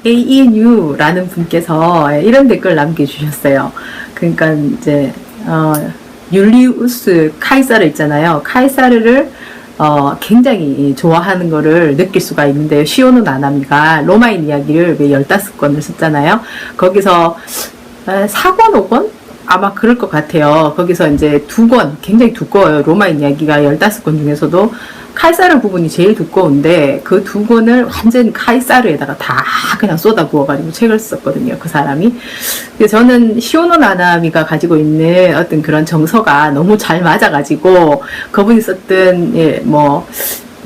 AENU라는 분께서 이런 댓글 남겨주셨어요. 그러니까 이제 율리우스 카이사르 있잖아요. 카이사르를 굉장히 좋아하는 거를 느낄 수가 있는데요. 시오노 나나미가 로마인 이야기를 왜 15권을 썼잖아요. 거기서 4권, 5권? 아마 그럴 것 같아요. 거기서 이제 2권, 굉장히 두꺼워요. 로마인 이야기가 15권 중에서도 칼사르 부분이 제일 두꺼운데 그 2권을 완전 칼사르에다가 다 그냥 쏟아 부어가지고 책을 썼거든요. 그 사람이. 저는 시오노 나나미가 가지고 있는 어떤 그런 정서가 너무 잘 맞아가지고 그분이 썼던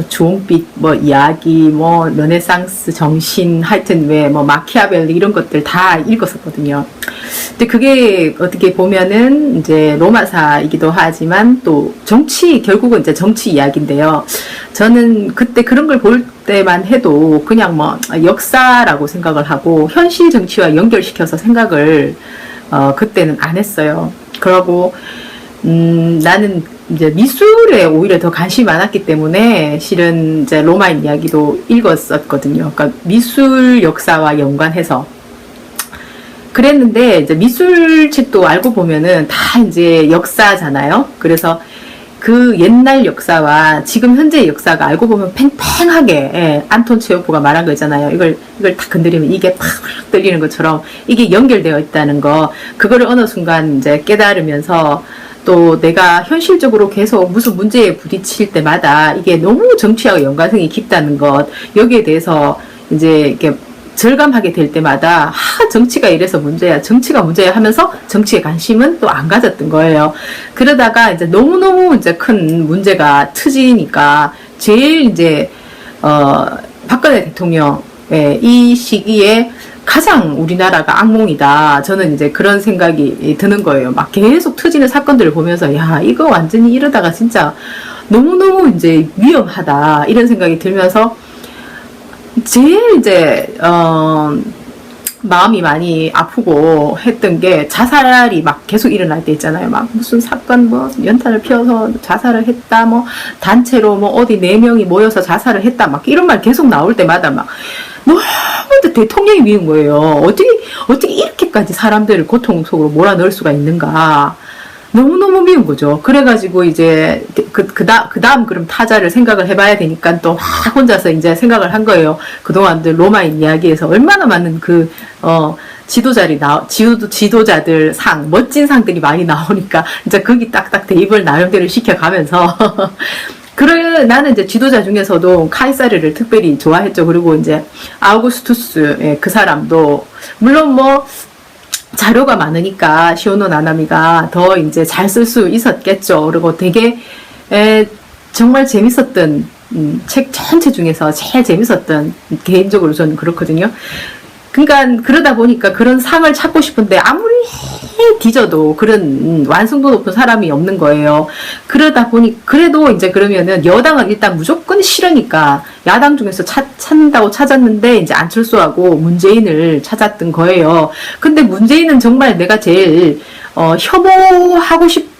주홍빛 이야기 르네상스 정신 하여튼 왜 마키아벨리 이런 것들 다 읽었었거든요. 근데 그게 어떻게 보면은 이제 로마사이기도 하지만 또 결국은 이제 정치 이야기인데요. 저는 그때 그런 걸 볼 때만 해도 그냥 역사라고 생각을 하고 현실 정치와 연결시켜서 생각을 그때는 안 했어요. 그러고 나는 이제 미술에 오히려 더 관심이 많았기 때문에 실은 이제 로마인 이야기도 읽었었거든요. 그러니까 미술 역사와 연관해서 그랬는데 이제 미술책도 알고 보면은 다 이제 역사잖아요. 그래서 그 옛날 역사와 지금 현재의 역사가 알고 보면 팽팽하게 안톤 체호프가 말한 거 있잖아요. 이걸 딱 건드리면 이게 팍 들리는 것처럼 이게 연결되어 있다는 거, 그거를 어느 순간 이제 깨달으면서 또 내가 현실적으로 계속 무슨 문제에 부딪힐 때마다 이게 너무 정치하고 연관성이 깊다는 것, 여기에 대해서 이제 이렇게 절감하게 될 때마다 정치가 이래서 문제야, 정치가 문제야 하면서 정치에 관심은 또 안 가졌던 거예요. 그러다가 이제 너무너무 이제 큰 문제가 터지니까 제일 이제 박근혜 대통령 이 시기에 가장 우리나라가 악몽이다. 저는 이제 그런 생각이 드는 거예요. 막 계속 터지는 사건들을 보면서 야, 이거 완전히 이러다가 진짜 너무너무 이제 위험하다. 이런 생각이 들면서 제일 이제 마음이 많이 아프고 했던 게 자살이 막 계속 일어날 때 있잖아요. 막 무슨 사건 연탄을 피워서 자살을 했다. 단체로 어디 4명이 모여서 자살을 했다. 막 이런 말 계속 나올 때마다 막 너무 대통령이 미운 거예요. 어떻게 이렇게까지 사람들을 고통 속으로 몰아넣을 수가 있는가. 너무너무 미운 거죠. 그래가지고 이제 그 다음 그럼 타자를 생각을 해봐야 되니까 또 막 혼자서 이제 생각을 한 거예요. 그동안 로마인 이야기에서 얼마나 많은 지도자들 상, 멋진 상들이 많이 나오니까 이제 거기 딱딱 대입을 나름대로 시켜가면서 나는 이제 지도자 중에서도 카이사르를 특별히 좋아했죠. 그리고 이제 아우구스투스 그 사람도 물론 자료가 많으니까 시오노 나나미가 더 이제 잘 쓸 수 있었겠죠. 그리고 되게 정말 재밌었던 책 전체 중에서 제일 재밌었던, 개인적으로 저는 그렇거든요. 그러니까 그러다 보니까 그런 상을 찾고 싶은데 아무리 뒤져도 그런 완성도 높은 사람이 없는 거예요. 그러다 보니 그래도 이제 그러면은 여당은 일단 무조건 싫으니까 야당 중에서 찾는다고 찾았는데 이제 안철수하고 문재인을 찾았던 거예요. 근데 문재인은 정말 내가 제일 혐오하고 싶다.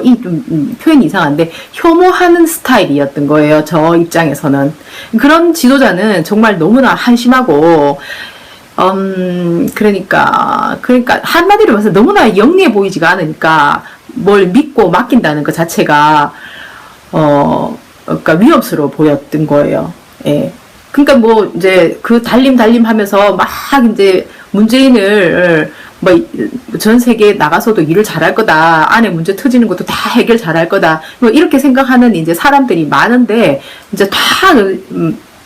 이 좀 표현이 이상한데 혐오하는 스타일이었던 거예요. 저 입장에서는. 그런 지도자는 정말 너무나 한심하고 그러니까 한마디로 말해서 너무나 영리해 보이지가 않으니까 뭘 믿고 맡긴다는 것 자체가 그러니까 위험스러워 보였던 거예요. 예. 그러니까 이제 그 달림 하면서 막 이제 문재인을 전 세계에 나가서도 일을 잘할 거다. 안에 문제 터지는 것도 다 해결 잘할 거다. 이렇게 생각하는 이제 사람들이 많은데 이제 다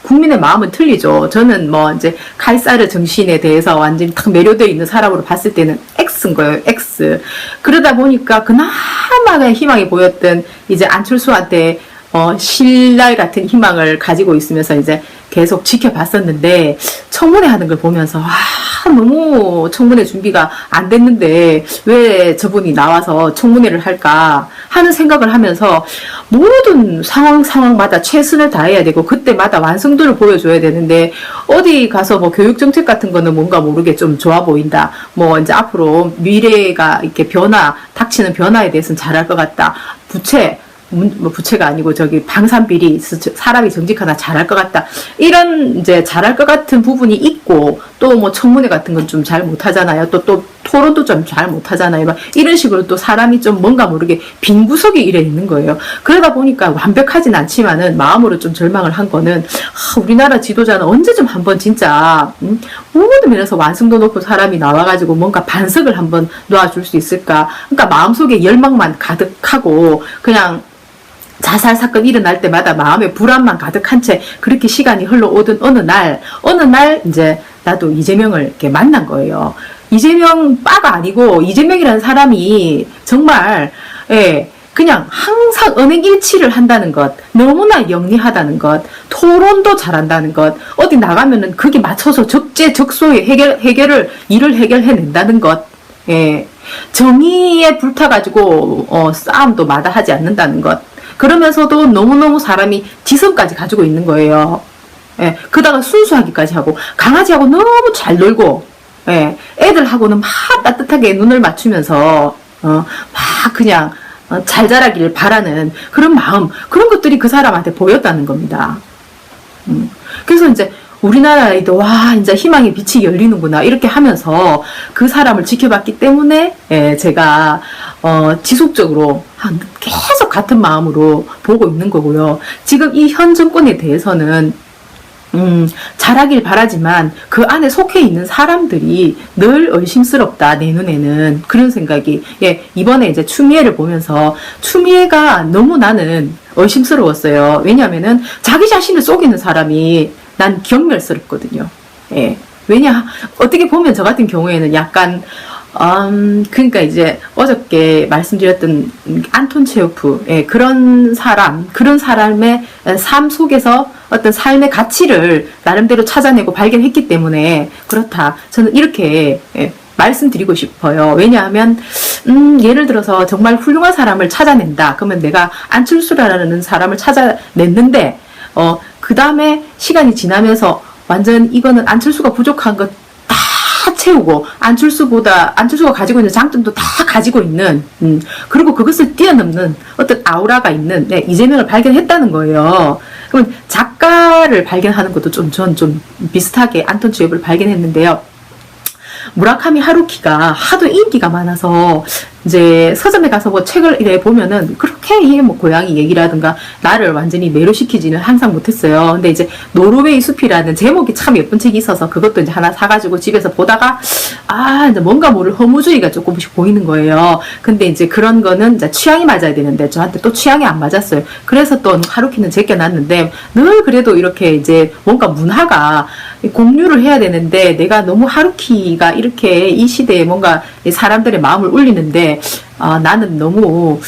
국민의 마음은 틀리죠. 저는 이제 칼사르 정신에 대해서 완전히 탁 매료되어 있는 사람으로 봤을 때는 X인 거예요. X. 그러다 보니까 그나마 희망이 보였던 이제 안철수한테 신랄 같은 희망을 가지고 있으면서 이제 계속 지켜봤었는데 청문회 하는 걸 보면서 너무 청문회 준비가 안 됐는데 왜 저분이 나와서 청문회를 할까 하는 생각을 하면서 모든 상황마다 최선을 다해야 되고 그때마다 완성도를 보여줘야 되는데 어디 가서 교육정책 같은 거는 뭔가 모르게 좀 좋아 보인다. 이제 앞으로 미래가 이렇게 닥치는 변화에 대해서는 잘할 것 같다. 부채 뭐 부채가 아니고 저기 방산비리 사람이 정직하나 잘할 것 같다 이런 이제 잘할 것 같은 부분이 있고 또 뭐 청문회 같은 건 좀 잘 못하잖아요. 또 토론도 좀 잘 못하잖아요. 막 이런 식으로 또 사람이 좀 뭔가 모르게 빈 구석이 이래 있는 거예요. 그러다 보니까 완벽하진 않지만은 마음으로 좀 절망을 한 거는 우리나라 지도자는 언제쯤 한번 진짜 모든 면에서 완성도 높은 사람이 나와가지고 뭔가 반석을 한번 놓아줄 수 있을까. 그러니까 마음속에 열망만 가득하고 그냥 자살 사건 일어날 때마다 마음에 불안만 가득한 채 그렇게 시간이 흘러오던 어느 날 이제 나도 이재명을 이렇게 만난 거예요. 이재명 빠가 아니고 이재명이라는 사람이 정말 그냥 항상 언행일치를 한다는 것, 너무나 영리하다는 것, 토론도 잘한다는 것, 어디 나가면은 그게 맞춰서 적재적소에 일을 해결해낸다는 것, 정의에 불타가지고 싸움도 마다하지 않는다는 것. 그러면서도 너무너무 사람이 지성까지 가지고 있는 거예요. 그다가 순수하기까지 하고 강아지하고 너무 잘 놀고 애들하고는 막 따뜻하게 눈을 맞추면서 막 그냥 잘 자라기를 바라는 그런 마음, 그런 것들이 그 사람한테 보였다는 겁니다. 그래서 이제 우리나라에도 와 이제 희망의 빛이 열리는구나 이렇게 하면서 그 사람을 지켜봤기 때문에 제가 지속적으로 계속 같은 마음으로 보고 있는 거고요. 지금 이 현 정권에 대해서는 잘하길 바라지만 그 안에 속해 있는 사람들이 늘 의심스럽다 내 눈에는 그런 생각이 이번에 이제 추미애를 보면서 추미애가 너무 나는 의심스러웠어요. 왜냐하면은 자기 자신을 속이는 사람이 난 경멸스럽거든요. 왜냐 어떻게 보면 저 같은 경우에는 약간 그러니까 이제 어저께 말씀드렸던 안톤 체호프 그런 사람의 삶 속에서 어떤 삶의 가치를 나름대로 찾아내고 발견했기 때문에 그렇다. 저는 이렇게 말씀드리고 싶어요. 왜냐하면 예를 들어서 정말 훌륭한 사람을 찾아낸다. 그러면 내가 안철수라는 사람을 찾아냈는데 그 다음에 시간이 지나면서 완전 이거는 안철수가 부족한 것 다 채우고 안철수가 가지고 있는 장점도 다 가지고 있는 그리고 그것을 뛰어넘는 어떤 아우라가 있는 이재명을 발견했다는 거예요. 그럼 작가를 발견하는 것도 전 좀 비슷하게 안톤 체호프를 발견했는데요. 무라카미 하루키가 하도 인기가 많아서 이제 서점에 가서 뭐 책을 이래 보면은 그렇게 뭐 고양이 얘기라든가 나를 완전히 매료시키지는 항상 못했어요. 근데 이제 노르웨이 숲이라는 제목이 참 예쁜 책이 있어서 그것도 이제 하나 사가지고 집에서 보다가 이제 뭔가 모를 허무주의가 조금씩 보이는 거예요. 근데 이제 그런 거는 이제 취향이 맞아야 되는데 저한테 또 취향이 안 맞았어요. 그래서 또 하루키는 제껴놨는데 늘 그래도 이렇게 이제 뭔가 문화가 공유를 해야 되는데 내가 너무 하루키가 이렇게 이 시대에 뭔가 사람들의 마음을 울리는데 나는 너무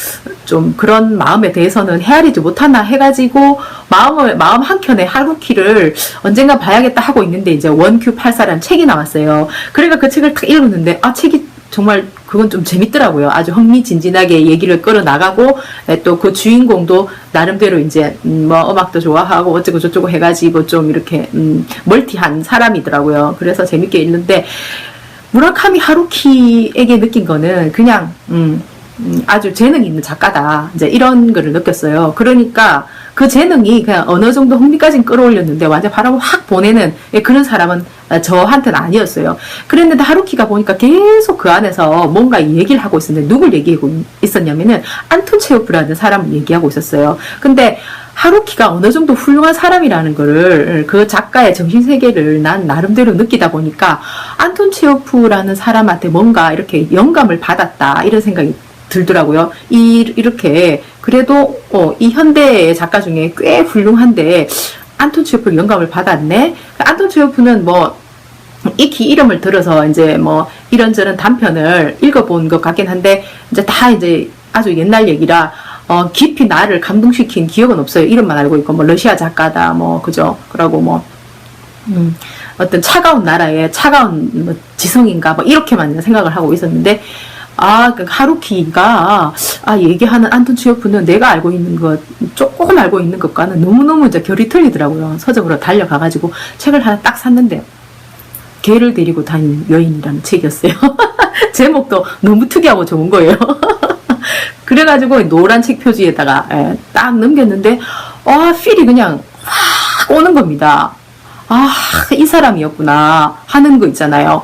좀 그런 마음에 대해서는 헤아리지 못하나 해가지고 마음 한켠에 하루키를 언젠가 봐야겠다 하고 있는데 이제 원큐84라는 책이 나왔어요. 그러니까 그 책을 딱 읽었는데 책이 정말 그건 좀 재밌더라고요. 아주 흥미진진하게 얘기를 끌어나가고 또 그 주인공도 나름대로 이제 뭐 음악도 좋아하고 어쩌고 저쩌고 해가지고 좀 이렇게 멀티한 사람이더라고요. 그래서 재밌게 읽는데 무라카미 하루키에게 느낀 거는 그냥 아주 재능 있는 작가다. 이제 이런 거를 느꼈어요. 그러니까 그 재능이 그냥 어느 정도 흥미까지는 끌어올렸는데 완전 바람을 확 보내는 그런 사람은 저한테는 아니었어요. 그랬는데 하루키가 보니까 계속 그 안에서 뭔가 얘기를 하고 있었는데 누굴 얘기하고 있었냐면은 안톤 체호프라는 사람을 얘기하고 있었어요. 근데 하루키가 어느 정도 훌륭한 사람이라는 거를 그 작가의 정신세계를 난 나름대로 느끼다 보니까 안톤 체호프라는 사람한테 뭔가 이렇게 영감을 받았다 이런 생각이 들더라고요. 이렇게 그래도 이 현대의 작가 중에 꽤 훌륭한데 안톤 체호프 영감을 받았네. 안톤 체호프는 뭐 익히 이름을 들어서 이제 뭐 이런저런 단편을 읽어본 것 같긴 한데 이제 다 이제 아주 옛날 얘기라 깊이 나를 감동시킨 기억은 없어요. 이름만 알고 있고 뭐 러시아 작가다 뭐 그죠. 그러고 뭐 어떤 차가운 나라의 차가운 뭐 지성인가 뭐 이렇게만 생각을 하고 있었는데 그 하루키가 얘기하는 안톤 체호프는 내가 알고 있는 것 조금 알고 있는 것과는 너무너무 이제 결이 틀리더라고요. 서점으로 달려가가지고 책을 하나 딱 샀는데 개를 데리고 다니는 여인이라는 책이었어요. 제목도 너무 특이하고 좋은 거예요. 그래가지고 노란 책 표지에다가 딱 넘겼는데 필이 그냥 확 오는 겁니다. 이 사람이었구나 하는 거 있잖아요.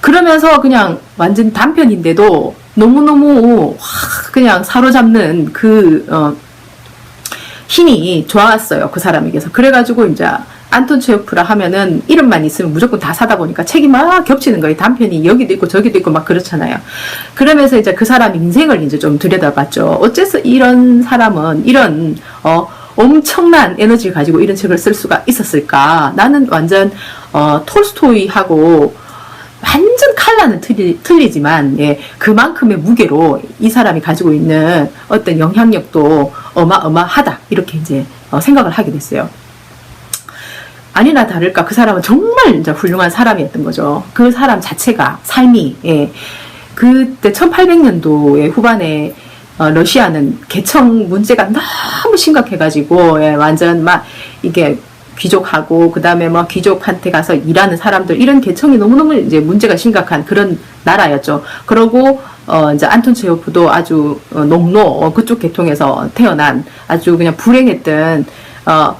그러면서 그냥 완전 단편인데도 너무너무 그냥 사로잡는 힘이 좋았어요. 그 사람에게서. 그래가지고 이제 안톤 체호프라 하면은 이름만 있으면 무조건 다 사다 보니까 책이 막 겹치는 거예요. 단편이 여기도 있고 저기도 있고 막 그렇잖아요. 그러면서 이제 그 사람 인생을 이제 좀 들여다봤죠. 어째서 이런 사람은 이런 엄청난 에너지를 가지고 이런 책을 쓸 수가 있었을까? 나는 완전 톨스토이하고 완전 칼라는 틀리지만 그만큼의 무게로 이 사람이 가지고 있는 어떤 영향력도 어마어마하다 이렇게 이제 생각을 하게 됐어요. 아니나 다를까 그 사람은 정말 이제 훌륭한 사람이었던 거죠. 그 사람 자체가 삶이 그때 1800년도의 후반에 러시아는 계층 문제가 너무 심각해가지고 완전 막 이게 귀족하고 그다음에 뭐 귀족한테 가서 일하는 사람들 이런 계층이 너무너무 이제 문제가 심각한 그런 나라였죠. 그러고 이제 안톤 체호프도 아주 농노 그쪽 계통에서 태어난 아주 그냥 불행했던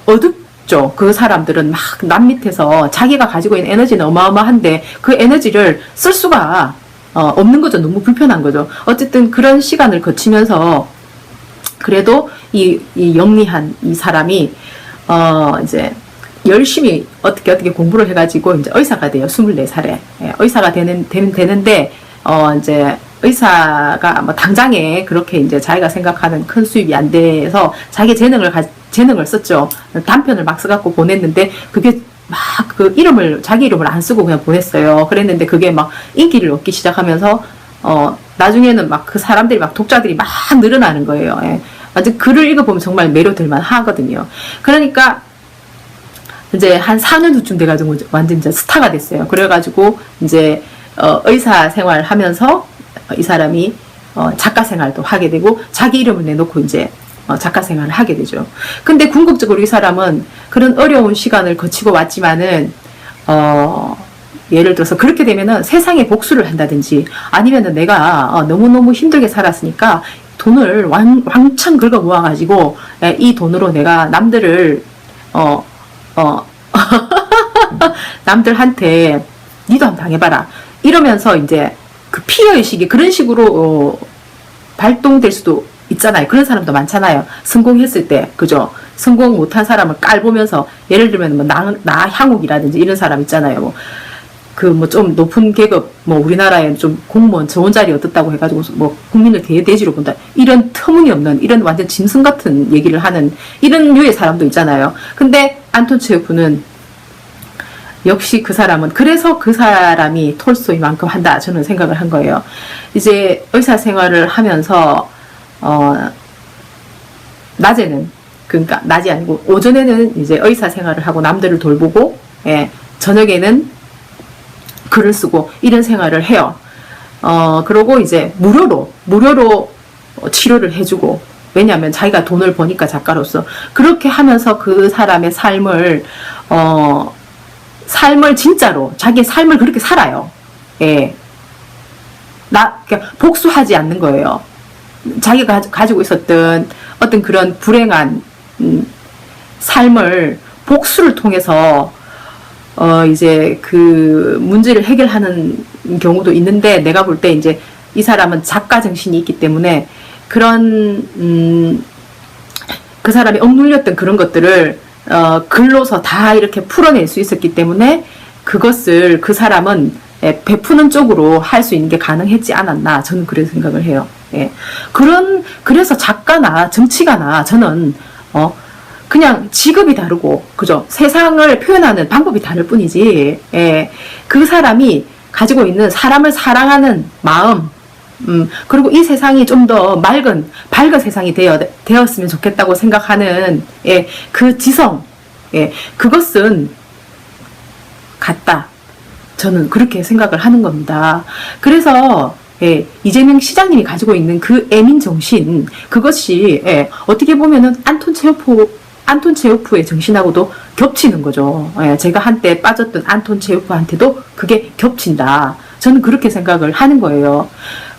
어둡죠. 그 사람들은 막 남 밑에서 자기가 가지고 있는 에너지는 어마어마한데 그 에너지를 쓸 수가 없는 거죠. 너무 불편한 거죠. 어쨌든 그런 시간을 거치면서 그래도 이 영리한 이 사람이 이제 열심히 어떻게 공부를 해가지고 이제 의사가 돼요. 24살에 의사가 되는데 이제 의사가 뭐 당장에 그렇게 이제 자기가 생각하는 큰 수입이 안 돼서 자기 재능을 썼죠. 단편을 막 써갖고 보냈는데 그게 막 자기 이름을 안 쓰고 그냥 보냈어요. 그랬는데 그게 막 인기를 얻기 시작하면서 나중에는 막 그 사람들이 막 독자들이 막 늘어나는 거예요. 완전 글을 읽어보면 정말 매료될만 하거든요. 그러니까 이제 한 4년 후쯤 돼가지고 완전 이제 스타가 됐어요. 그래가지고 이제 의사 생활을 하면서 이 사람이 작가 생활도 하게 되고 자기 이름을 내놓고 이제 작가 생활을 하게 되죠. 근데 궁극적으로 이 사람은 그런 어려운 시간을 거치고 왔지만은 예를 들어서 그렇게 되면은 세상에 복수를 한다든지 아니면은 내가 너무너무 힘들게 살았으니까 돈을 왕창 긁어 모아가지고 이 돈으로 내가 남들을 남들한테 니도 한번 당해봐라 이러면서 이제 그 피해의식이 그런 식으로 발동될 수도 있잖아요. 그런 사람도 많잖아요. 성공했을 때 그죠? 성공 못한 사람을 깔보면서 예를 들면 뭐 나향욱이라든지 이런 사람 있잖아요. 뭐 좀 높은 계급 우리나라에 좀 공무원 좋은 자리 얻었다고 해가지고 국민을 대지로 본다 이런 터무니없는 이런 완전 짐승 같은 얘기를 하는 이런 류의 사람도 있잖아요. 근데 안톤 체호프는 역시 그 사람은 그래서 그 사람이 톨스토이만큼 한다 저는 생각을 한 거예요. 이제 의사 생활을 하면서 낮에는 그러니까 낮이 아니고 오전에는 이제 의사 생활을 하고 남들을 돌보고 저녁에는 글을 쓰고 이런 생활을 해요. 그러고 이제 무료로 치료를 해주고 왜냐하면 자기가 돈을 버니까 작가로서 그렇게 하면서 그 사람의 삶을 진짜로 자기의 삶을 그렇게 살아요. 그러니까 복수하지 않는 거예요. 자기가 가지고 있었던 어떤 그런 불행한 삶을 복수를 통해서 이제 그 문제를 해결하는 경우도 있는데 내가 볼 때 이제 이 사람은 작가 정신이 있기 때문에 그런 그 사람이 억눌렸던 그런 것들을 글로서 다 이렇게 풀어낼 수 있었기 때문에 그것을 그 사람은 베푸는 쪽으로 할 수 있는 게 가능했지 않았나 저는 그렇게 생각을 해요. 그래서 작가나 정치가나 저는 그냥 직업이 다르고 그죠? 세상을 표현하는 방법이 다를 뿐이지 그 사람이 가지고 있는 사람을 사랑하는 마음 그리고 이 세상이 좀 더 밝은 세상이 되었으면 좋겠다고 생각하는 그 지성 그것은 같다. 저는 그렇게 생각을 하는 겁니다. 그래서 이재명 시장님이 가지고 있는 그 애민 정신 그것이 어떻게 보면은 안톤 체호프의 정신하고도 겹치는 거죠. 제가 한때 빠졌던 안톤 체호프한테도 그게 겹친다. 저는 그렇게 생각을 하는 거예요.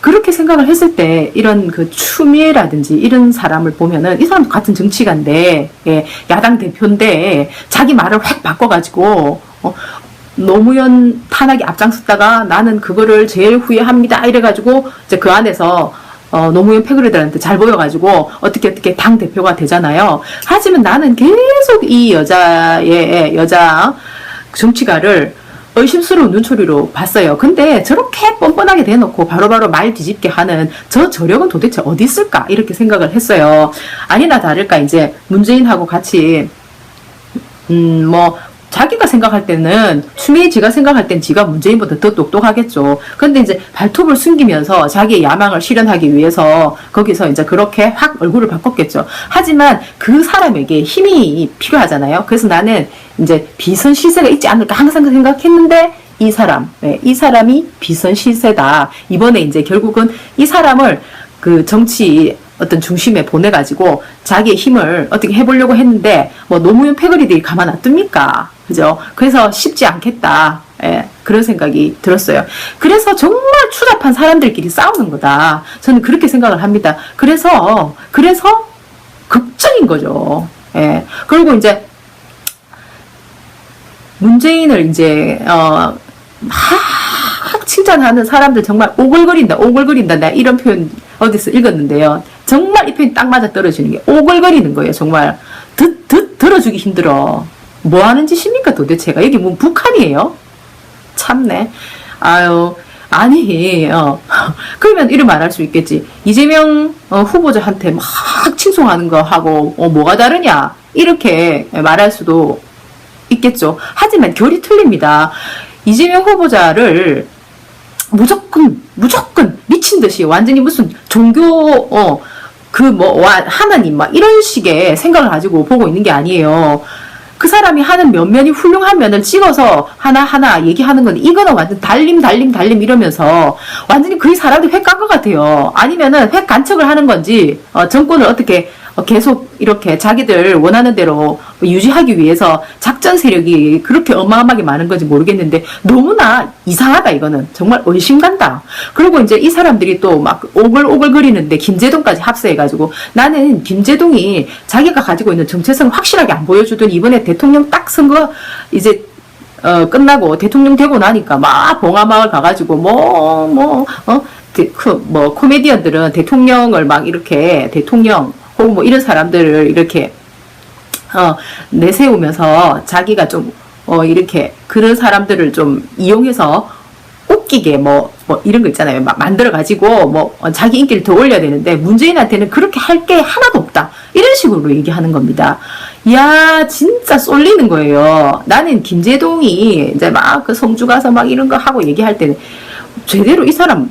그렇게 생각을 했을 때 이런 그 추미애라든지 이런 사람을 보면은 이 사람도 같은 정치가인데, 예, 야당 대표인데 자기 말을 확 바꿔가지고 노무현 탄핵에 앞장섰다가 나는 그거를 제일 후회합니다 이래가지고 이제 그 안에서 노무현 패거리들한테 잘 보여가지고 어떻게 당 대표가 되잖아요. 하지만 나는 계속 이 여자 정치가를 의심스러운 눈초리로 봤어요. 근데 저렇게 뻔뻔하게 대놓고 바로바로 말 뒤집게 하는 저 저력은 도대체 어디 있을까 이렇게 생각을 했어요. 아니나 다를까 이제 문재인하고 같이 뭐 자기가 생각할 때는 추미애 지가 생각할 땐 지가 문재인보다 더 똑똑하겠죠. 근데 이제 발톱을 숨기면서 자기의 야망을 실현하기 위해서 거기서 이제 그렇게 확 얼굴을 바꿨겠죠. 하지만 그 사람에게 힘이 필요하잖아요. 그래서 나는 이제 비선 실세가 있지 않을까 항상 생각했는데 이 사람이 비선 실세다. 이번에 이제 결국은 이 사람을 그 정치 어떤 중심에 보내가지고 자기의 힘을 어떻게 해보려고 했는데 뭐 노무현 패거리들이 가만 놔둡니까? 그죠? 그래서 쉽지 않겠다. 예, 그런 생각이 들었어요. 그래서 정말 추잡한 사람들끼리 싸우는 거다. 저는 그렇게 생각을 합니다. 그래서 걱정인 거죠. 예. 그리고 이제 문재인을 이제 막 칭찬하는 사람들 정말 오글거린다. 내가 이런 표현 어디서 읽었는데요. 정말 이 표현이 딱 맞아 떨어지는 게 오글거리는 거예요. 정말 들어주기 힘들어. 뭐 하는 짓입니까 도대체가. 여기 뭐 북한이에요? 참네. 아유 아니 그러면 이런 말할 수 있겠지. 이재명 후보자한테 막 칭송하는 거 하고 뭐가 다르냐 이렇게 말할 수도 있겠죠. 하지만 결이 틀립니다. 이재명 후보자를 무조건 미친 듯이 완전히 무슨 종교 하나님 막 이런 식의 생각을 가지고 보고 있는 게 아니에요. 그 사람이 하는 면면이 훌륭한 면을 찍어서 하나하나 얘기하는 건데 이거는 완전 달림 이러면서 완전히 그 사람들이 획 간 것 같아요. 아니면은 획 간척을 하는 건지 정권을 어떻게 계속 이렇게 자기들 원하는 대로 유지하기 위해서 작전 세력이 그렇게 어마어마하게 많은 건지 모르겠는데 너무나 이상하다. 이거는 정말 의심간다. 그리고 이제 이 사람들이 또 막 오글오글거리는데 김제동까지 합세해가지고 나는 김제동이 자기가 가지고 있는 정체성을 확실하게 안 보여주더니 이번에 대통령 딱 선거 이제 끝나고 대통령 되고 나니까 막 봉화마을 가가지고 코미디언들은 대통령을 막 이렇게 대통령 혹은 뭐 이런 사람들을 이렇게 내세우면서 자기가 좀 이렇게 그런 사람들을 좀 이용해서 웃기게 뭐 이런 거 있잖아요. 막 만들어 가지고 자기 인기를 더 올려야 되는데 문재인한테는 그렇게 할 게 하나도 없다. 이런 식으로 얘기하는 겁니다. 야 진짜 쏠리는 거예요. 나는 김제동이 이제 막 그 성주 가서 막 이런 거 하고 얘기할 때는 제대로 이 사람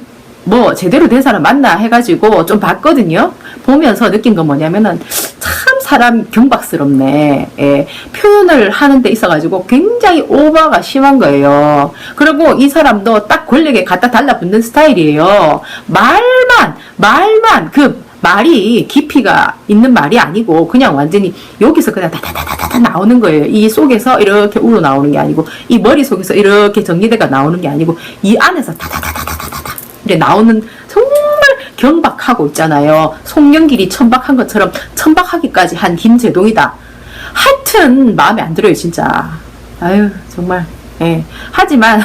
제대로 된 사람 맞나 해가지고 좀 봤거든요. 보면서 느낀 건 뭐냐면은 참 사람 경박스럽네. 예, 표현을 하는 데 있어가지고 굉장히 오버가 심한 거예요. 그리고 이 사람도 딱 권력에 갖다 달라붙는 스타일이에요. 말만 그 말이 깊이가 있는 말이 아니고 그냥 완전히 여기서 그냥 다다다다다 나오는 거예요. 이 속에서 이렇게 우러나오는 게 아니고 이 머릿속에서 이렇게 정리대가 나오는 게 아니고 이 안에서 다다다다다다다 이렇게 나오는 정말 경박하고 있잖아요. 송영길이 천박한 것처럼 천박하기까지 한 김제동이다. 하여튼 마음에 안 들어요 진짜. 아유 정말. 예. 하지만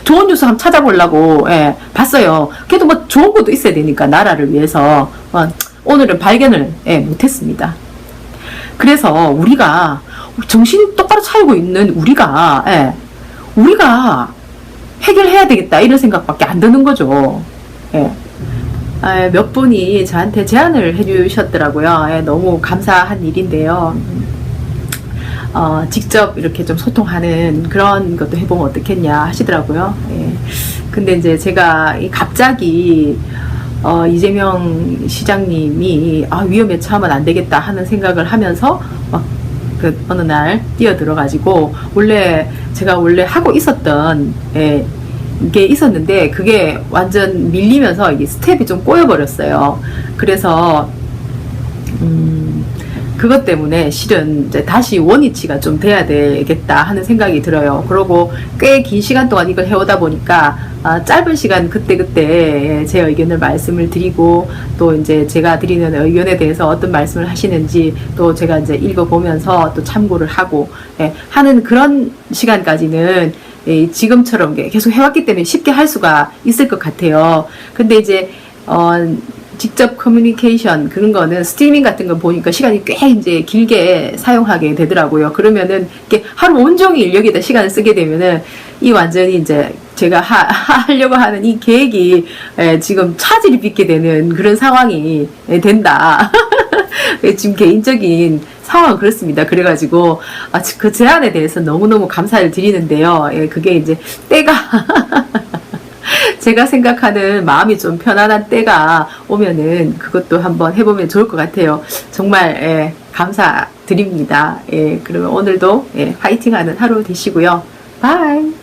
좋은 뉴스 한번 찾아보려고 봤어요. 그래도 뭐 좋은 것도 있어야 되니까 나라를 위해서 오늘은 발견을 못했습니다. 그래서 우리가 정신 똑바로 차리고 있는 우리가 해결해야 되겠다 이런 생각밖에 안 드는 거죠. 몇 분이 저한테 제안을 해주셨더라고요. 너무 감사한 일인데요. 직접 이렇게 좀 소통하는 그런 것도 해보면 어떻겠냐 하시더라고요. 근데 이제 제가 갑자기 이재명 시장님이 위험에 처하면 안 되겠다 하는 생각을 하면서 그 어느 날 뛰어들어가지고 제가 원래 하고 있었던 게 있었는데 그게 완전 밀리면서 이게 스텝이 좀 꼬여버렸어요. 그래서 그것 때문에 실은 이제 다시 원위치가 좀 돼야 되겠다 하는 생각이 들어요. 그러고 꽤 긴 시간 동안 이걸 해오다 보니까 짧은 시간 그때그때 제 의견을 말씀을 드리고 또 이제 제가 드리는 의견에 대해서 어떤 말씀을 하시는지 또 제가 이제 읽어보면서 또 참고를 하고 하는 그런 시간까지는 지금처럼 계속 해왔기 때문에 쉽게 할 수가 있을 것 같아요. 근데 이제 직접 커뮤니케이션 그런 거는 스트리밍 같은 거 보니까 시간이 꽤 이제 길게 사용하게 되더라고요. 그러면은 이렇게 하루 온종일 여기다 시간을 쓰게 되면은 이 완전히 이제 제가 하려고 하는 이 계획이 지금 차질이 빚게 되는 그런 상황이 된다. 지금 개인적인 상황은 그렇습니다. 그래가지고 그 제안에 대해서 너무너무 감사를 드리는데요. 그게 이제 때가 제가 생각하는 마음이 좀 편안한 때가 오면은 그것도 한번 해보면 좋을 것 같아요. 정말 감사드립니다. 그러면 오늘도 화이팅하는 하루 되시고요. 바이.